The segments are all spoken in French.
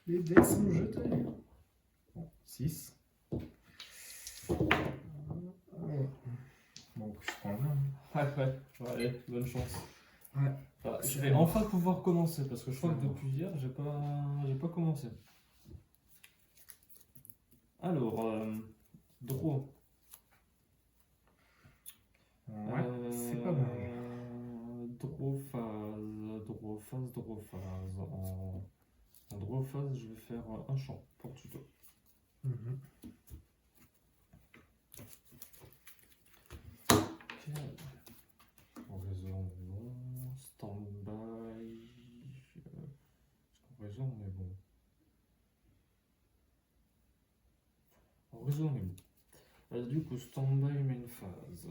Les dés sont jetés. Bon, 6. Bon, je prends le même. Ouais, allez, bonne chance. Ouais. Ah, je vais enfin pouvoir commencer parce que je crois que depuis hier, j'ai pas commencé. Alors, draw. Ouais, c'est pas mal. Draw phase. En draw phase, je vais faire un champ pour tuto. Mhm. Ok. En réseau, on est bon. Standby. En réseau, on est bon. En réseau, on est bon. Du coup, standby main phase.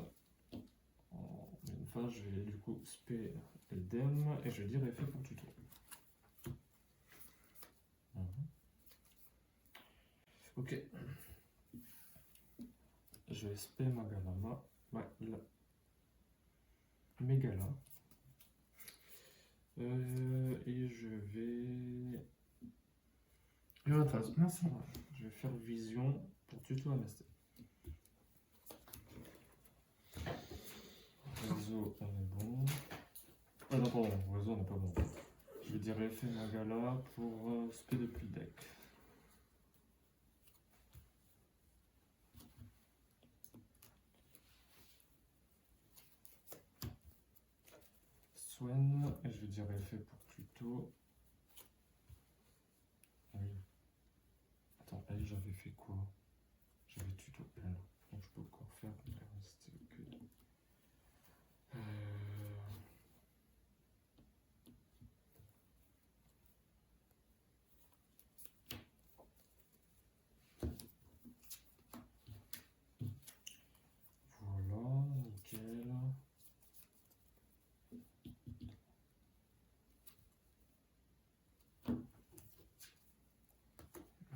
En main phase, je vais du coup spé le dem et je vais dire effet pour tuto. Ok. Je vais spé Magalama. Megala. Et je vais. Je retrace. Non, c'est Voilà, je vais faire vision pour tuto MST. Réseau, on est bon. Ah non, pardon, réseau, on n'est pas bon. Je vais dire effet Magala pour spé depuis le deck. Swen, et je vais dire effet pour tuto. Ah oui. Attends, elle, j'avais fait quoi? J'avais tuto L. Donc je peux encore faire MST. Ok. Voilà, nickel.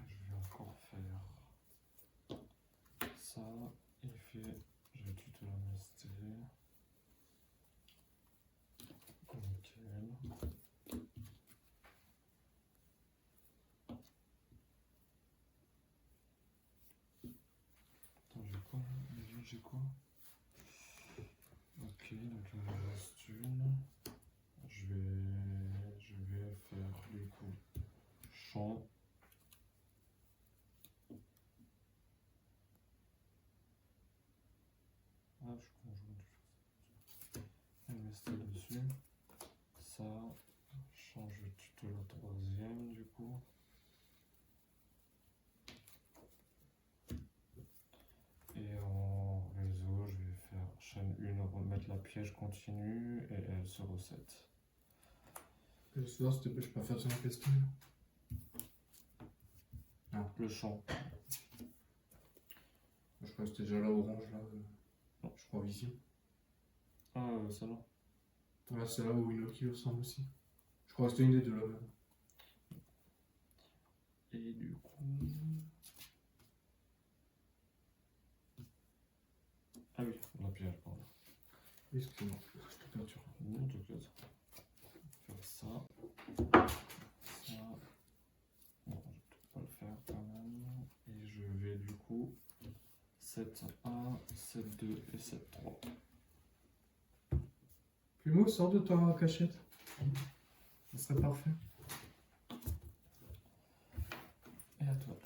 Je vais encore faire ça. Effet, je vais tuto MST. Nickel. Attends, j'ai quoi là? Déjà, j'ai quoi? Ok, donc là, il reste une. Je vais faire du coup champ. Ah, je suis conjoint. MST dessus. Ça. Change de tuto la troisième du coup. Et en réseau, je vais faire chaîne 1, remettre la piège continue et elle se reset. Le soir, s'il te plaît, je peux pas faire sur la question. Non. Le champ. Je crois que c'était déjà là, orange, là. Non. Je crois vision. Ah, ça non. Là, c'est là où Inoki ressemble aussi. Je crois que c'était une des deux là même. Et du coup. Ah oui, la piège, pardon. Excuse-moi, je te perturbe. Non, t'inquiète. Faire ça. Ça. Non, je vais peut-être pas le faire quand même. Et je vais du coup 7-1, 7-2 et 7-3. Plumeau, sors de ta cachette. Ça serait parfait. Et à toi.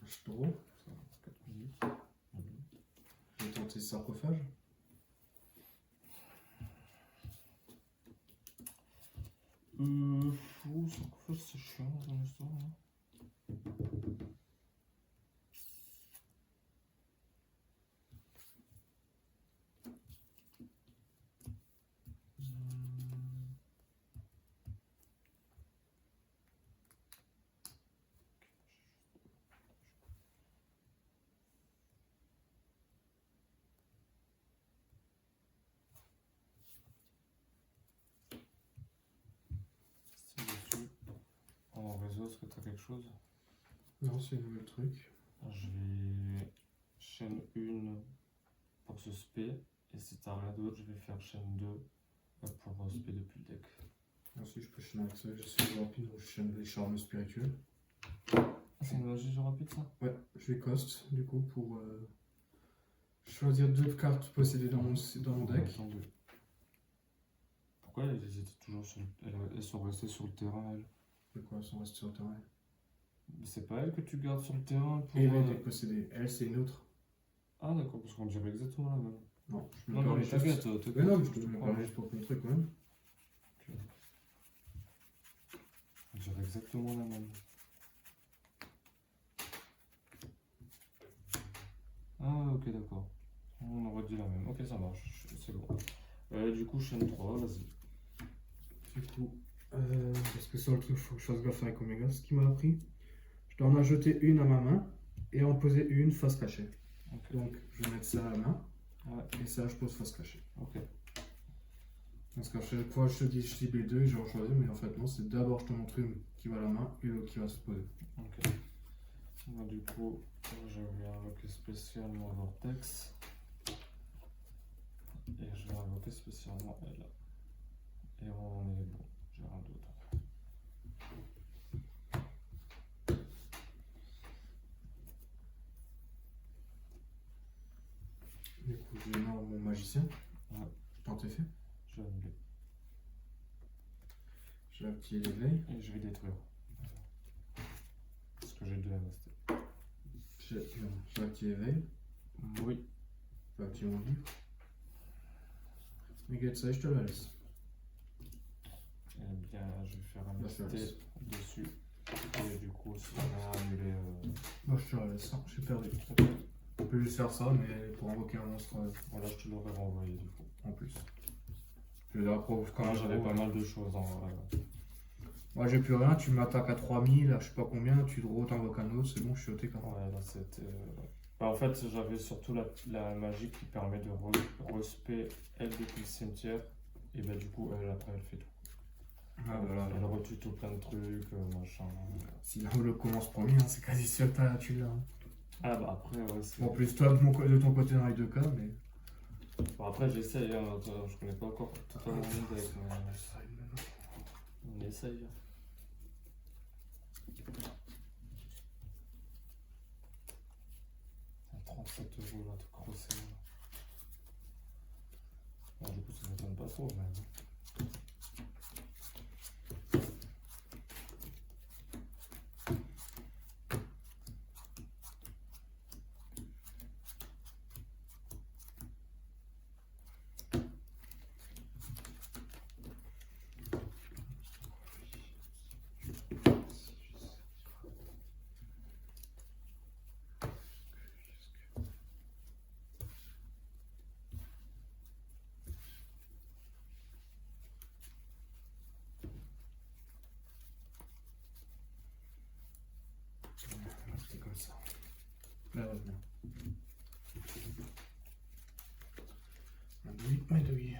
Je te roule. Ça va, 4 minutes. Je vais tenter sarcophage. Fou, sarcophage, c'est chiant dans l'histoire. Hein. C'est dessus. En réseau, est-ce que tu as quelque chose? Non, c'est un nouvel truc. Je vais chaîne 1 pour ce spé. Et si t'as rien d'autre, je vais faire chaîne 2 pour spé depuis le deck. Ensuite, je peux chaîner avec ça. Je suis rapide, donc je chaîne les charmes spirituels. Ah, c'est une magie rapide ça? Ouais, je vais cost du coup pour choisir 2 cartes possédées dans mon deck. Attendez. Pourquoi elles étaient toujours sur elles sont restées sur le terrain, elles? De quoi elles sont restées sur le terrain? C'est pas elles que tu gardes sur le terrain pour. Et les decks possédés. Elle, c'est une autre. Ah d'accord, parce qu'on dirait exactement la même. Non, je me Non, non, permets mais juste. t'inquiète, Mais non, mais je tu te me prends. permets juste pour te montrer quand même. On dirait exactement la même. Ah ok d'accord. On aurait dit la même. Ok ça marche, c'est bon. Du coup chaîne 3, vas-y. Du coup, parce que sur le truc, il faut que je fasse gaffe avec Omega. Ce qui m'a appris, je dois en ajouter une à ma main et en poser une face cachée. Ok. Donc, je vais mettre ça à la main Ouais, et ça, je pose face cachée. ok. Parce qu'à chaque fois, je te dis, je cible les deux et je choisis, mais en fait, non, c'est d'abord je te montre une qui va à la main et l'autre qui va se poser. Ok. Moi, du coup, je vais invoquer spécialement Vortex. Et je vais invoquer spécialement elle. Et on est bon, j'ai rien d'autre. Du coup, je vais mettre mon magicien. Ouais. Tant et fait. Je vais annuler. Je vais activer l'éveil. Et je vais détruire. Parce que j'ai 2 MST. J'ai activé l'éveil. Oui. Je vais activer mon livre. Négat ça, je te la laisse. Eh bien, je vais faire un Bah, je te laisse. MST dessus. Et du coup, si on a annulé. Moi, je te la laisse. Hein, j'ai perdu. On peut juste faire ça, mais pour invoquer un monstre Voilà, je te l'aurais renvoyé du coup. en plus. Je vais la preuve quand Moi, même. j'avais pas mal de choses en vrai. Moi, j'ai plus rien. Tu m'attaques à 3000, je sais pas combien. Tu t'invoques un autre. C'est bon, je suis au TK. Ouais, là c'était. Bah, en fait, j'avais surtout la magie qui permet de respect elle depuis le cimetière. Et bah, du coup, elle après, elle fait tout. Ah, voilà. Elle retue tout plein de trucs, machin. Si le commence premier, hein, c'est quasi sûr que tu l'as. Hein. Ah, bah après, ouais, c'est. En plus, toi, de ton côté, dans les deux cas, mais. Bon, après, j'essaye, hein, je connais pas encore totalement mon deck, mais on essaye. Un 37 € là, tout crossé. Bon, du coup, ça m'étonne pas trop, mais. C'est comme ça. Là, revenons. Un douille, un douille.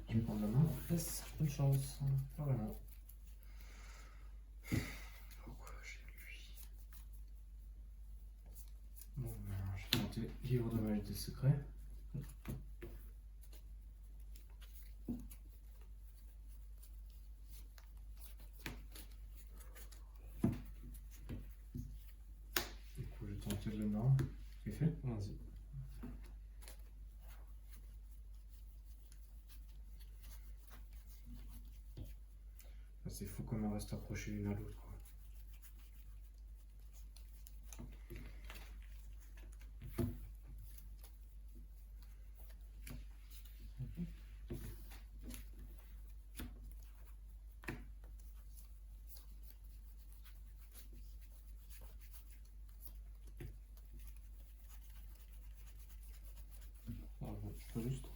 Je vais prendre la main. Yes, une chance. Vraiment. Pourquoi j'ai lui? Bon, ben, je vais tenter livre de magie des secrets. Du coup, je vais tenter de le mettre. C'est fait. Vas-y. C'est fou comme on reste accrochés l'une à l'autre. Quoi. Pas juste.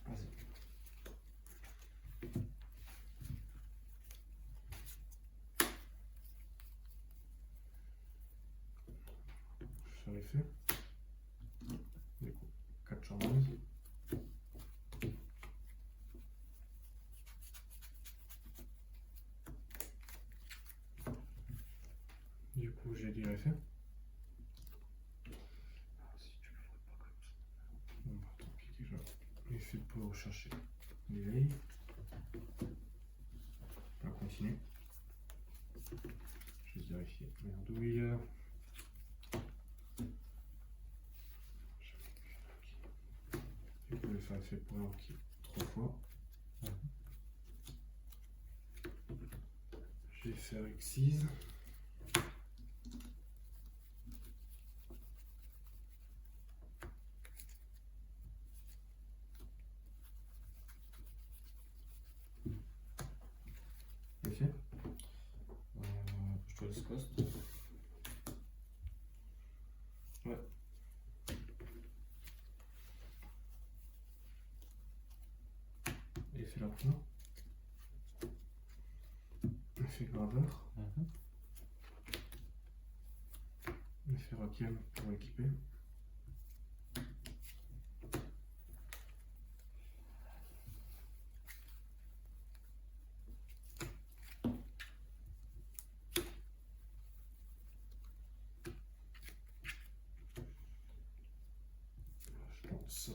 Vas-y. Sur les faits. Du coup, 4 chambres. Du coup, j'ai dit l'effet. Ah, si tu le vois pas comme ça. Bon, bah, tant pis, déjà. L'effet pour chercher l'éveil. On va continuer. Je vais vérifier. Merdouille. Du coup, le faire effet pour un qui 3 fois. Je vais faire X6. Effet. Je te laisse cost. Ouais. Effet lapin. Effet graveur. Effet requiem pour équiper. Je pense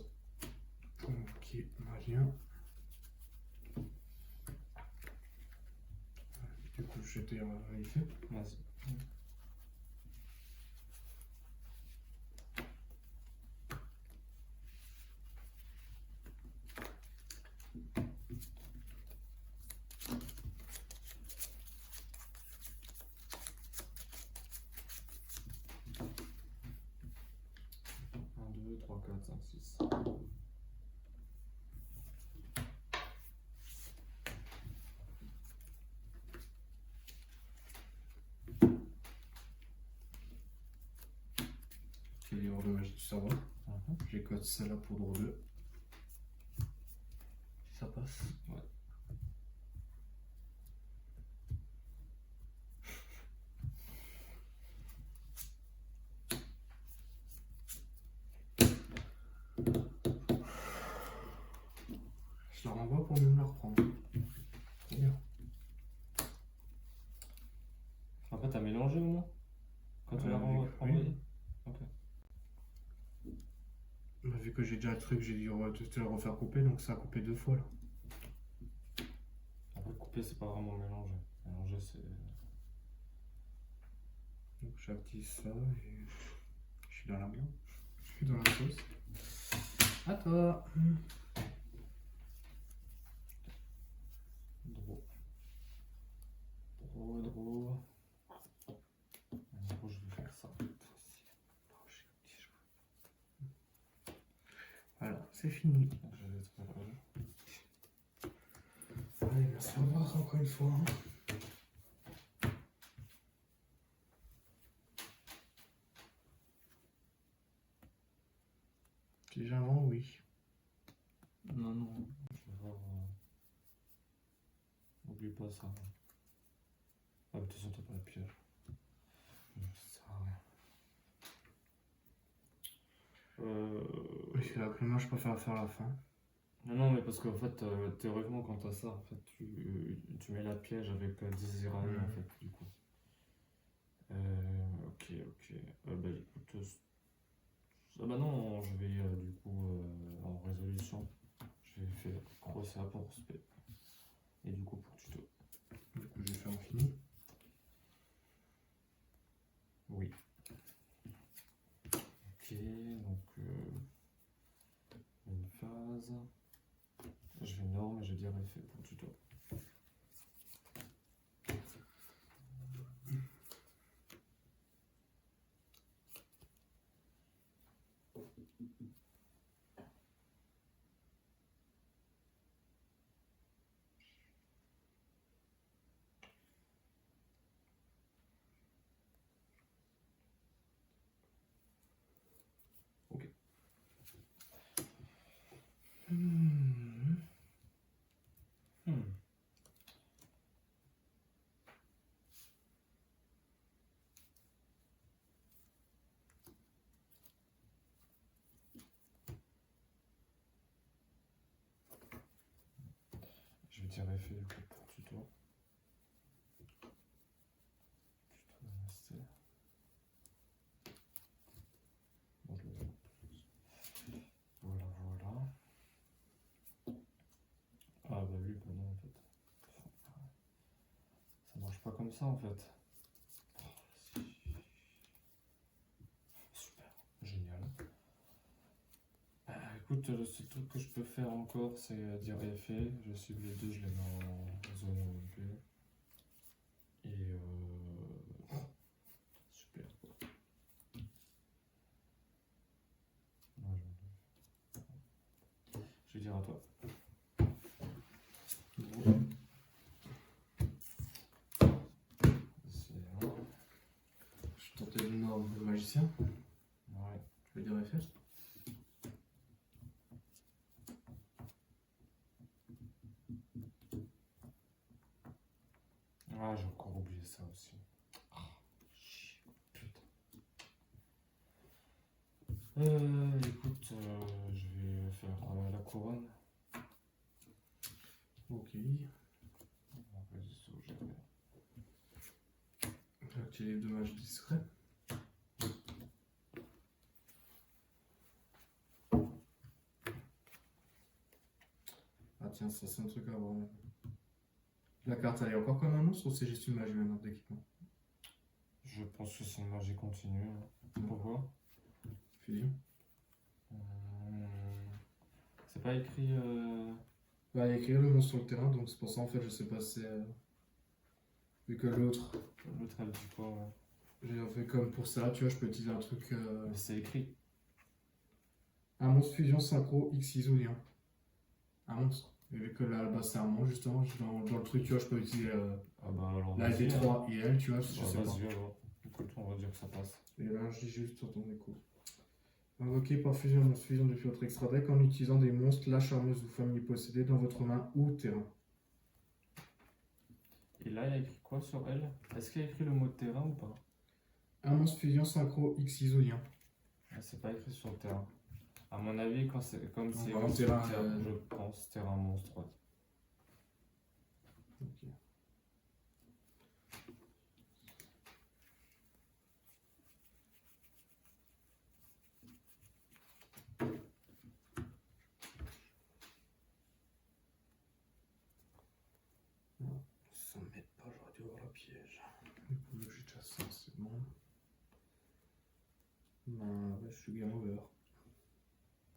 ok, malien. Du coup, j'étais à l'effet. Vas-y. Un, 2, 3, 4, 5, 6. Qui est livre de magie du savoir. J'ai code celle-là pour draw 2. Si ça passe. Ouais. Je la renvoie pour mieux me la reprendre. Trop bien. Après, t'as mélangé au moins quand tu l'as Oui. renvoyé. Ok. Bah, vu que j'ai déjà le truc, j'ai dû te le refaire couper, donc ça a coupé 2 fois là. Après, couper, c'est pas vraiment mélanger. Mélanger, c'est. Donc j'active ça et je suis dans la merde. Je suis dans la sauce. À toi. Draw. Draw, draw. En gros, je vais faire ça. Voilà, c'est fini. Je vais être heureux. Allez, merci au revoir encore une fois. Si j'invente, oui. Non, non, je vais voir. Oublie pas ça. Ah, mais de toute façon, t'as pas de piège. Ça sert à rien. Oui, c'est la prima, je préfère faire à la fin. Non, non, mais parce qu'en fait, théoriquement, quand t'as ça, en fait, tu mets la piège avec 10 Iraniens, en fait, du coup. Ok, ok. Bah écoute, ah bah non, je vais du coup en résolution, je vais faire crosser ça pour spé. Et du coup pour tuto. Du coup, je vais faire infini. Oui. Ok, donc une phase. Je vais norme et je vais dire effet pour tuto. dire effet du coup pour tuto. Tuto namasté. Bon, je le fais. Voilà, voilà. Ah bah oui, bah non en fait. Ça marche pas comme ça en fait. Super, génial. Écoute, le seul truc que je peux faire encore, c'est dire effet. Je cible les deux, je les mets en zone OMP. Et super quoi. Ouais, je vais dire à toi. Bon. C'est un. Je tentais le nord de magicien. Ouais. Je vais dire effet. Ah, j'ai encore oublié ça aussi. Ah, chier, putain. Écoute, je vais faire la couronne. Ok. Vas-y, c'est où j'avais. Activer les dommages discrets. Ah tiens, ça c'est un truc à voir. La carte elle est encore comme un monstre ou c'est juste une magie maintenant d'équipement? Je pense que c'est une magie continue. Hein. Pourquoi? Fusion. C'est pas écrit. Bah, il y a écrit le monstre sur le terrain, donc c'est pour ça en fait, je sais pas si c'est. Vu que l'autre, L'autre elle dit quoi? Ouais. j'ai fait comme pour ça, tu vois, je peux utiliser un truc. Mais c'est écrit. Un monstre fusion synchro X isolien. Un monstre. Et vu que là, à la base c'est un monstre, justement, dans le truc, tu vois, je peux utiliser Ah bah alors. la vas-y, LV3 et elle, tu vois, je Bah, sais pas. vas-y alors. Écoute, on va dire que ça passe. Et là, je dis juste sur ton écho. Invoqué par fusion, monstre fusion depuis votre extra deck en utilisant des monstres, la charmeuse ou famille possédée dans votre main ou terrain. Et là, il y a écrit quoi sur elle? Est-ce qu'il y a écrit le mot terrain ou pas? Un monstre fusion synchro X isolien. Ah, c'est pas écrit sur le terrain. À mon avis, quand c'est comme c'est vraiment écrit sur le terrain, je pense terrain monstre. Ouais. Ok. Non, ça m'aide pas, j'aurais dû avoir le piège. Du coup, là, j'ai déjà ça, c'est bon. Ben, ouais, je suis game over.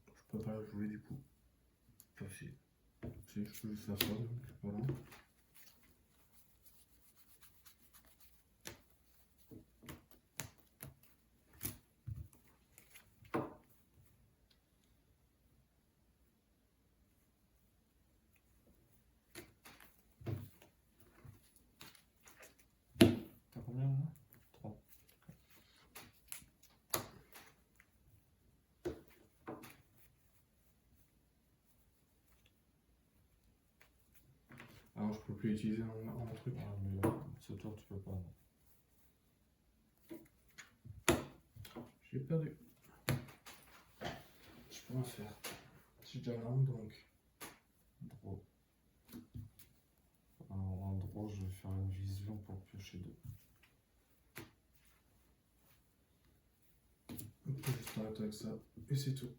Je peux pas la jouer du coup. Enfin, si. Si, je peux juste faire ça, donc voilà. T'as combien là? 3. Alors, je peux plus utiliser en truc. Ah, mais ce tour, tu peux pas. Non. J'ai perdu. Je peux rien faire. J'ai déjà l'arme donc. Draw. En draw, je vais faire une vision pour piocher 2. On peut juste arrêter avec ça. Et c'est tout.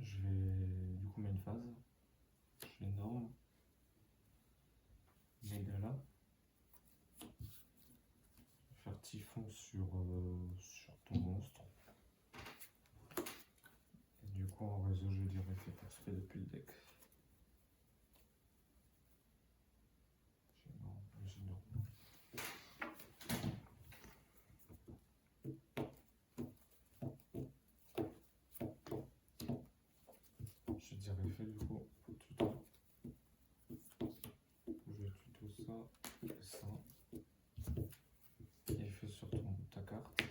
Je vais du coup mettre une phase. Je fais norme. Mégala. Faire typhon sur ton monstre. Et du coup en réseau je dirais fait parfait depuis le deck. J'ai norme. Je dirais fait du coup tuto. Je tuto ça et ça. Et fait sur ta carte.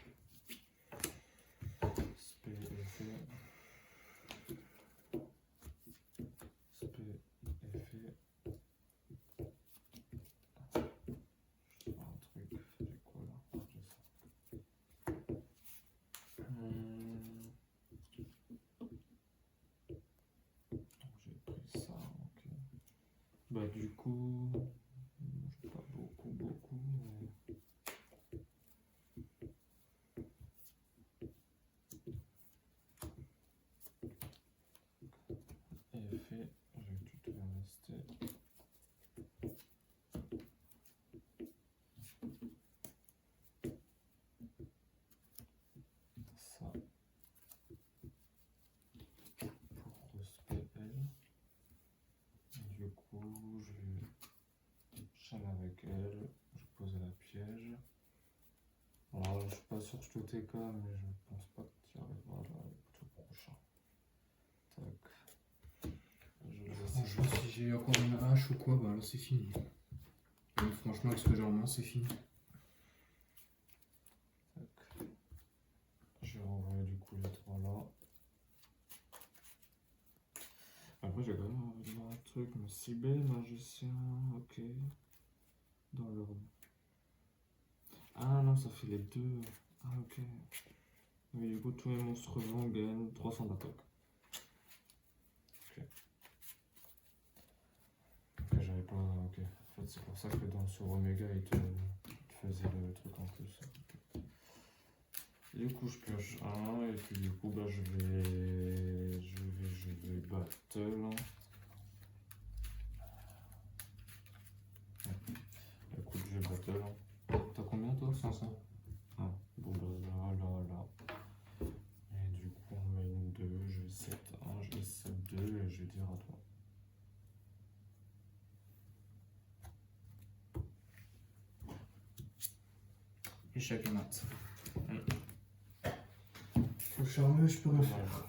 Spé effet. Spé effet. Un truc, j'ai quoi là? J'ai ça. Bah du coup, pas beaucoup, mais... Et fait, tu dois rester. Ça. Pour respect elle. Et du coup, je vais chaîner avec elle. Je pose la piège. Alors, je suis pas sûr que je te TK, mais je pense pas que tu y arriveras là avec tout prochain. Tac. Je laisse. Franchement, si j'ai encore une hache ou quoi, bah là c'est fini. Donc, franchement, avec ce que j'ai en main, c'est fini. Tac. Je vais renvoyer du coup les trois là. Après, j'ai quand même envie de voir un truc, mais cibé, magicien, ok. Dans l'ordre. Ah non, ça fait les deux. Ah ok. Mais du coup, tous les monstres vents gagnent 300 d'attaque. Ok. Ok, j'avais pas. Ok. En fait, c'est pour ça que dans ce Omega, il te faisait le truc en plus. Du coup, je pioche un, et puis du coup, bah, je vais battle. Écoute, je vais battle. T'as combien toi? 500. Ah, bon, bah là. Et du coup, on met une 2, je vais 7 1, je vais 7 2, et je vais dire à toi. Échec et mat. Faut charmer, je peux rien faire.